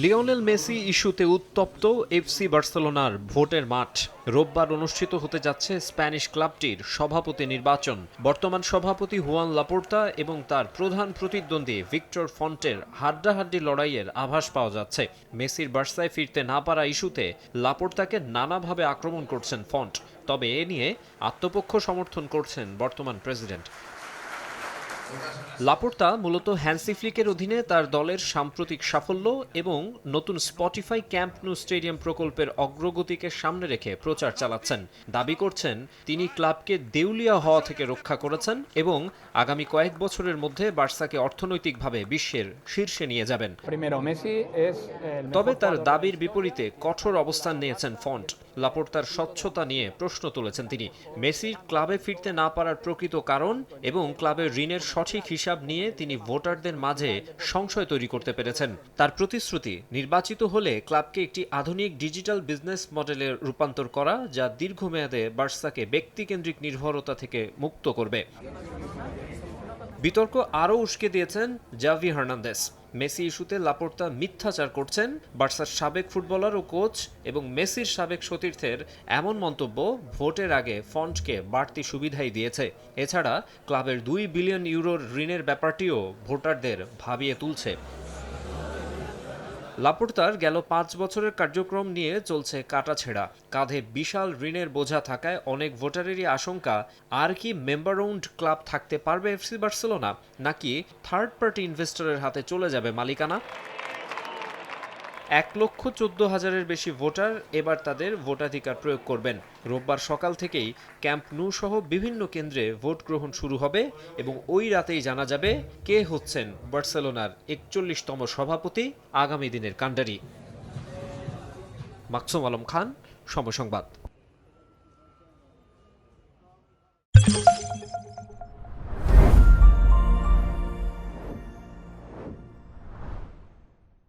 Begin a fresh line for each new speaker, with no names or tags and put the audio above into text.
Lionel Messi ইস্যুতে উত্তপ্ত FC বার্সেলোনার ভোটের মাঠ। রোববার অনুষ্ঠিত হতে যাচ্ছে স্প্যানিশ ক্লাবটির সভাপতি নির্বাচন। বর্তমান সভাপতি হুয়ান লাপোর্তা এবং তার প্রধান প্রতিদ্বন্দ্বী ভিক্টর ফন্টের হাড্ডাহাড্ডি লড়াইয়ের আভাস পাওয়া যাচ্ছে। মেসির বার্সায় ফিরতে না পারা ইস্যুতে লাপোর্তাকে নানাভাবে আক্রমণ করছেন ফন্ট, তবে এ নিয়ে আত্মপক্ষ সমর্থন করছেন বর্তমান প্রেসিডেন্ট। লাপোর্তা মূলত হ্যান্সি ফ্লিকের অধীনে তার দলের সাম্প্রতিক সাফল্য এবং নতুন স্পটিফাই ক্যাম্প নু স্টেডিয়াম প্রকল্পের অগ্রগতিকে সামনে রেখে প্রচার চালাচ্ছেন। দাবি করছেন তিনি ক্লাবকে দেউলিয়া হওয়া থেকে রক্ষা করেছেন এবং আগামী কয়েক বছরের মধ্যে বার্সাকে অর্থনৈতিকভাবে বিশ্বের শীর্ষে নিয়ে যাবেন। তবে তার দাবির বিপরীতে কঠোর অবস্থান নিয়েছেন ফন্ট। লাপোর্তার স্বচ্ছতা নিয়ে প্রশ্ন তুলেছেন তিনি। মেসির ক্লাবে ফিরতে না পারার প্রকৃত কারণ এবং ক্লাবের ঋণের সঠিক হিসাব নিয়ে তিনি ভোটারদের মাঝে সংশয় তৈরি করতে পেরেছেন। তার প্রতিশ্রুতি, নির্বাচিত হলে ক্লাবকে একটি আধুনিক ডিজিটাল বিজনেস মডেলে রূপান্তর করা, যা দীর্ঘমেয়াদে বার্সাকে ব্যক্তিকেন্দ্রিক নির্ভরতা থেকে মুক্ত করবে। বিতর্ক আরও উস্কে দিয়েছেন জাভি হার্নান্দেস। মেসি ইস্যুতে লাপোর্তা মিথ্যাচার করছেন। বার্সার সাবেক ফুটবলার ও কোচ এবং মেসির সাবেক সতীর্থের এমন মন্তব্য ভোটের আগে ফন্টকে বাড়তি সুবিধাই দিয়েছে। এছাড়া ক্লাবের 2 বিলিয়ন ইউরোর ঋণের ব্যাপারটিও ভোটারদের ভাবিয়ে তুলছে। লাপোর্তার গেল 5 বছরের কার্যক্রম নিয়ে চলছে কাটাছেঁড়া। কাঁধে বিশাল ঋণের বোঝা থাকায় অনেক ভোটারেরই আশঙ্কা, আর কি মেম্বার ওন্ড ক্লাব থাকতে পারবে এফসি বার্সেলোনা, নাকি থার্ড পার্টি ইনভেস্টরের হাতে চলে যাবে মালিকানা। 1,14,000-এর বেশি ভোটার এবার তাদের ভোটাধিকার প্রয়োগ করবেন। রোববার সকাল থেকেই ক্যাম্প নু সহ বিভিন্ন কেন্দ্রে ভোট গ্রহণ শুরু হবে এবং ওই রাতেই জানা যাবে কে হচ্ছেন বার্সেলোনার 41তম সভাপতি, আগামী দিনের কাণ্ডারি। মাকসুম আলম খান, সময় সংবাদ।